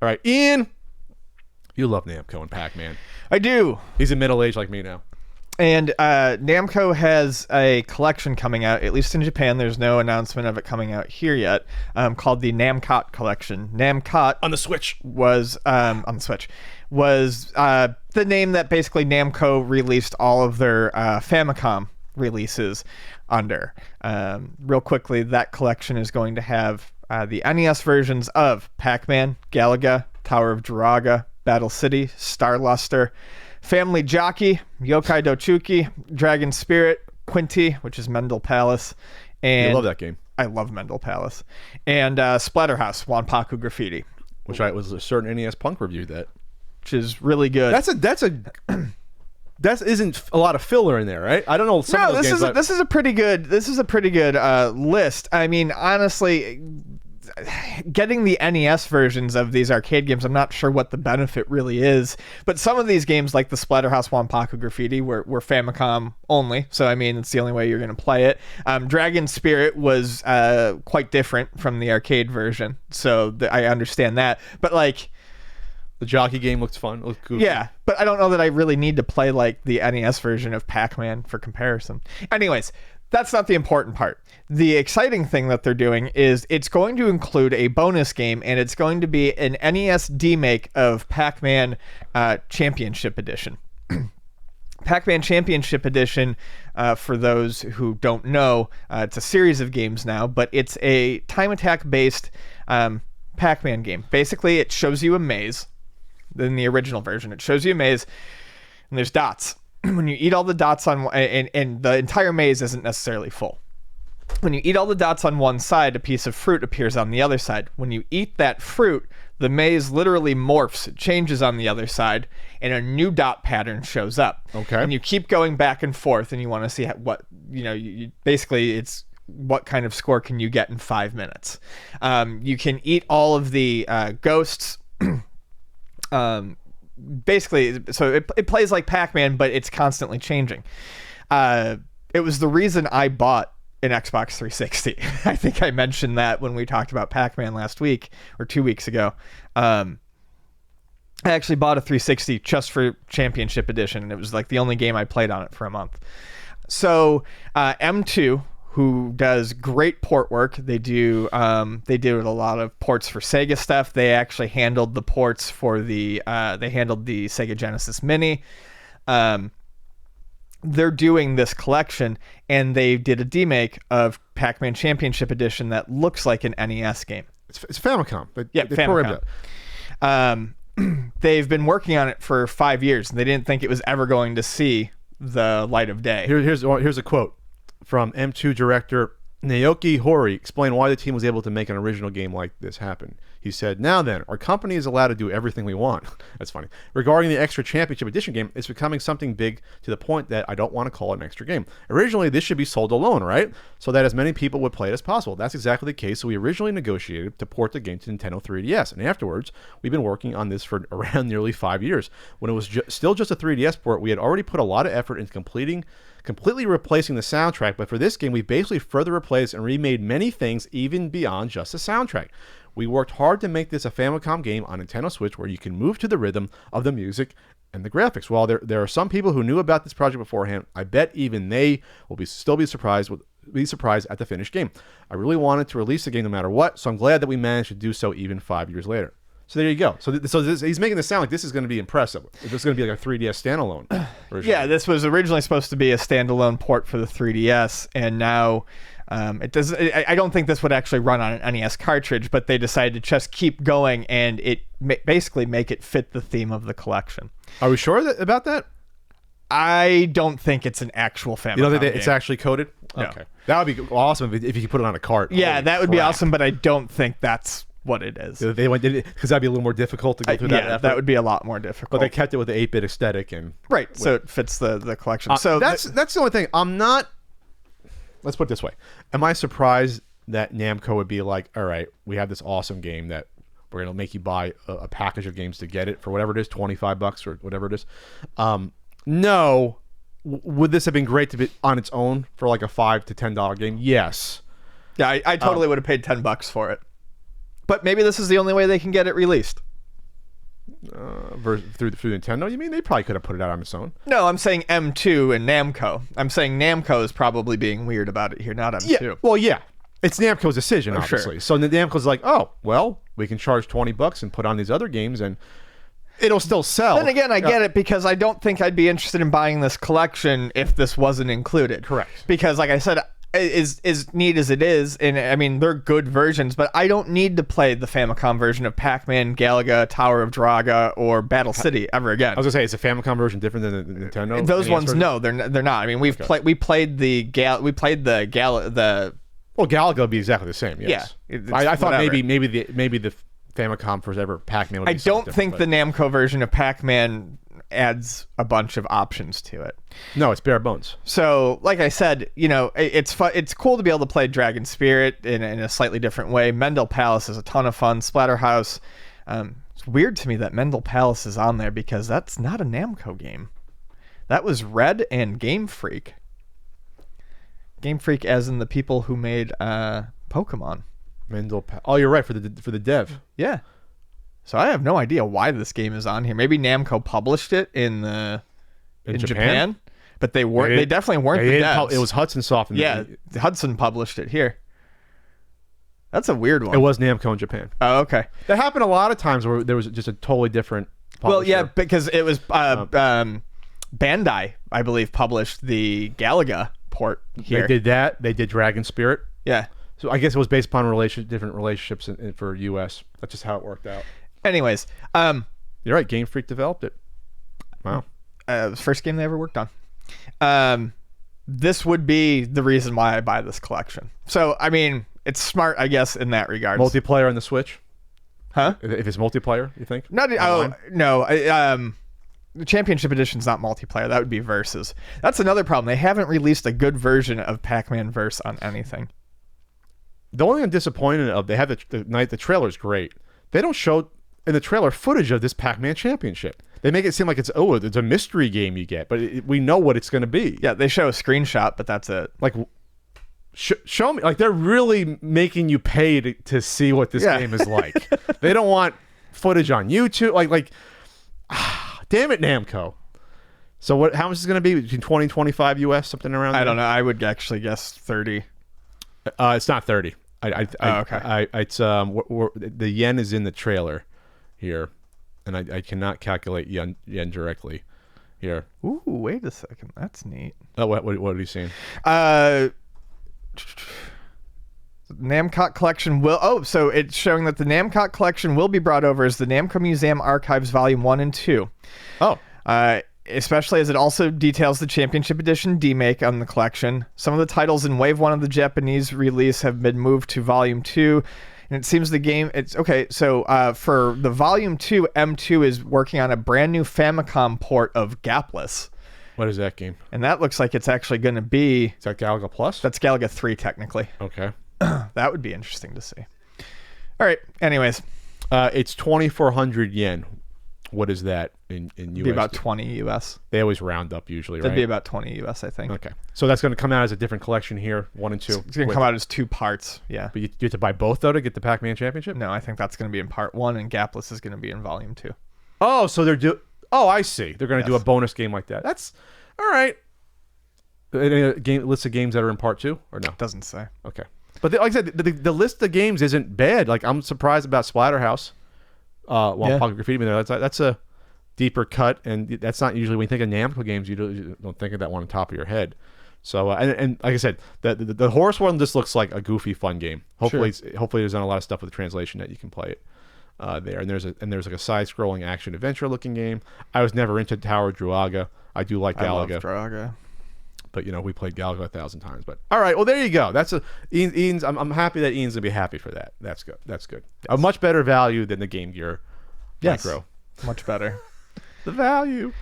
All right, Ian, you love Namco and Pac-Man. I do. He's in middle age like me now. And Namco has a collection coming out, at least in Japan. There's no announcement of it coming out here yet, called the Namco Collection. Namco On the Switch. was the name that basically Namco released all of their Famicom releases under. Real quickly, that collection is going to have the NES versions of Pac-Man, Galaga, Tower of Jiraga, Battle City, Star Luster, Family Jockey, Yokai Dochuki, Dragon Spirit, Quinty, which is Mendel Palace, and I love that game. I love Mendel Palace, and Splatterhouse, Wanpaku Graffiti, Which I was a certain NES Punk reviewed that. which is really good. That isn't a lot of filler in there, right? I don't know. Some of those games, this is a pretty good list. I mean, honestly, getting the NES versions of these arcade games, I'm not sure what the benefit really is. But some of these games, like the Splatterhouse Wanpaku Graffiti, were Famicom only. So, I mean, it's the only way you're going to play it. Dragon Spirit was quite different from the arcade version. So I understand that. But, like... the jockey game looks fun. It looks goofy. Yeah, but I don't know that I really need to play, like, the NES version of Pac-Man for comparison. Anyways, that's not the important part. The exciting thing that they're doing is it's going to include a bonus game, and it's going to be an NES Demake of Pac-Man Championship Edition. Pac-Man Championship Edition, for those who don't know, it's a series of games now, but it's a time attack-based Pac-Man game. Basically, it shows you a maze. In the original version, it shows you a maze, and there's dots. When you eat all the dots on, and the entire maze isn't necessarily full. When you eat all the dots on one side, a piece of fruit appears on the other side. When you eat that fruit, the maze literally morphs, it changes on the other side, and a new dot pattern shows up. Okay. And you keep going back and forth, and you want to see what, basically it's what kind of score can you get in 5 minutes. You can eat all of the ghosts. Basically, so it plays like Pac-Man, but it's constantly changing. It was the reason I bought an Xbox 360. I think I mentioned that when we talked about Pac-Man last week or 2 weeks ago. I actually bought a 360 just for Championship Edition, and it was like the only game I played on it for a month. So M2, who does great port work. They do a lot of ports for Sega stuff. They actually handled the ports for the Sega Genesis Mini. They're doing this collection, and they did a demake of Pac-Man Championship Edition that looks like an NES game. It's Famicom. Yeah, Famicom. They've been working on it for 5 years, and they didn't think it was ever going to see the light of day. Here's a quote from M2 director Naoki Hori explained why the team was able to make an original game like this happen. He said, "Now then, our company is allowed to do everything we want." That's funny. "Regarding the extra Championship Edition game, it's becoming something big to the point that I don't want to call it an extra game. Originally, this should be sold alone, right? So that as many people would play it as possible. That's exactly the case, so we originally negotiated to port the game to Nintendo 3DS, and afterwards, we've been working on this for around nearly 5 years. When it was still just a 3DS port, we had already put a lot of effort into completely replacing the soundtrack, but for this game, we basically further replaced and remade many things even beyond just the soundtrack. We worked hard to make this a Famicom game on Nintendo Switch where you can move to the rhythm of the music and the graphics. While there are some people who knew about this project beforehand, I bet even they will be surprised at the finished game. I really wanted to release the game no matter what, so I'm glad that we managed to do so even 5 years later." So there you go. So he's making this sound like this is going to be impressive. This is going to be like a 3DS standalone version. Yeah, this was originally supposed to be a standalone port for the 3DS, and now it does. I don't think this would actually run on an NES cartridge, but they decided to just keep going and basically make it fit the theme of the collection. Are we sure about that? I don't think it's an actual Famicom You don't think game. It's actually coded? No. Okay. That would be awesome if you could put it on a cart. Yeah, Holy that would be crap. awesome, but I don't think that's what it is. They went because that'd be a little more difficult to go through that. Yeah, effort. that would be a lot more difficult. But they kept it with the 8-bit aesthetic and right, so it fits the collection. So that's the only thing. I'm not. Let's put it this way: am I surprised that Namco would be like, "All right, we have this awesome game that we're gonna make you buy a package of games to get it for whatever it is, $25 or whatever it is." No. Would this have been great to be on its own for like a $5 to $10 game? Yes. Yeah, I totally would have paid $10 for it. But maybe this is the only way they can get it released. through Nintendo. You mean they probably could have put it out on its own? No, I'm saying M2 and Namco. I'm saying Namco is probably being weird about it here, not M2. Yeah. Well, yeah. It's Namco's decision, Sure. obviously. So the Namco's like, oh, well, we can charge $20 and put on these other games, and it'll still sell. Then again, I get it, because I don't think I'd be interested in buying this collection if this wasn't included. Correct. Because, like I said, as neat as it is, and I mean, they're good versions, but I don't need to play the Famicom version of Pac-Man, Galaga, Tower of Draga, or Battle City ever again. I was gonna say, is the Famicom version different than the Nintendo? Those NES ones, version? no, they're not. I mean, we played the Well, Galaga would be exactly the same. Yes. Yeah, it's I thought whatever. maybe the Famicom forever Pac-Man would be I don't think the Namco version of Pac-Man adds a bunch of options to it. No, it's bare bones. So, like I said, you know, it's fun. It's cool to be able to play Dragon Spirit in a slightly different way. Mendel Palace is a ton of fun. Splatterhouse. It's weird to me that Mendel Palace is on there because that's not a Namco game. That was Red and Game Freak. Game Freak, as in the people who made Pokemon. Oh, you're right, for the dev. Yeah. So I have no idea why this game is on here. Maybe Namco published it in Japan, but they weren't. They definitely weren't the devs. It was Hudson Soft. Hudson published it here. That's a weird one. It was Namco in Japan. Oh, okay. That happened a lot of times where there was just a totally different publisher. Well, yeah, because it was Bandai, I believe, published the Galaga port here. They did that. They did Dragon Spirit. Yeah. So I guess it was based upon different relationships for US. That's just how it worked out. Anyways, you're right. Game Freak developed it. Wow. It was the first game they ever worked on. This would be the reason why I buy this collection. So, I mean, it's smart, I guess, in that regard. Multiplayer on the Switch? Huh? If it's multiplayer, you think? Not. Oh, no. The Championship Edition's not multiplayer. That would be Versus. That's another problem. They haven't released a good version of Pac-Man Verse on anything. The only thing I'm disappointed of, they have the trailer's great. They don't show in the trailer footage of this Pac-Man Championship. They make it seem like it's a mystery game you get, but we know what it's going to be. Yeah, they show a screenshot, but that's it. Like, show me. Like, they're really making you pay to see what this game is like. They don't want footage on YouTube. Like, damn it, Namco. So what? How much is it going to be between 20 and 25 US, something around there? I don't know. I would actually guess 30. It's not 30. Okay. It's the yen is in the trailer here, and I cannot calculate yen directly here. Ooh, wait a second. That's neat. Oh, what are you seeing? Namco Collection will... Oh, so it's showing that the Namco Collection will be brought over as the Namco Museum Archives Volume 1 and 2. Oh. Especially as it also details the Championship Edition Demake on the collection. Some of the titles in Wave 1 of the Japanese release have been moved to Volume 2. And it seems the game... It's okay, so for the Volume 2, M2 is working on a brand new Famicom port of Gapless. What is that game? And that looks like it's actually going to be... Is that Galaga Plus? That's Galaga 3, technically. Okay. That would be interesting to see. All right, anyways. It's 2,400 yen. What is that in US? It'd be about 20 US. They always round up usually, right? It'd be about 20 US, I think. Okay. So that's going to come out as a different collection here, 1 and 2. It's going to come out as 2 parts, yeah. But you have to buy both, though, to get the Pac-Man Championship? No, I think that's going to be in part 1, and Gapless is going to be in volume 2. Oh, so Oh, I see. They're going to do a bonus game like that. That's... All right. Any list of games that are in part 2, or no? Doesn't say. Okay. But like I said, the list of games isn't bad. Like, I'm surprised about Splatterhouse. Pocket Graffiti, that's a deeper cut, and that's not usually when you think of Namco games, you don't think of that one on top of your head. So and like I said, the horse one just looks like a goofy fun game. Hopefully, hopefully there's not a lot of stuff with the translation that you can play it there. And there's like a side-scrolling action adventure looking game. I was never into Tower Druaga. I do like Galaga. I love Draga. But we played Galaga 1,000 times. But all right, well there you go. That's Ian's. I'm happy that Ian's gonna be happy for that. That's good. That's good. Yes. A much better value than the Game Gear Micro. Much better. The value.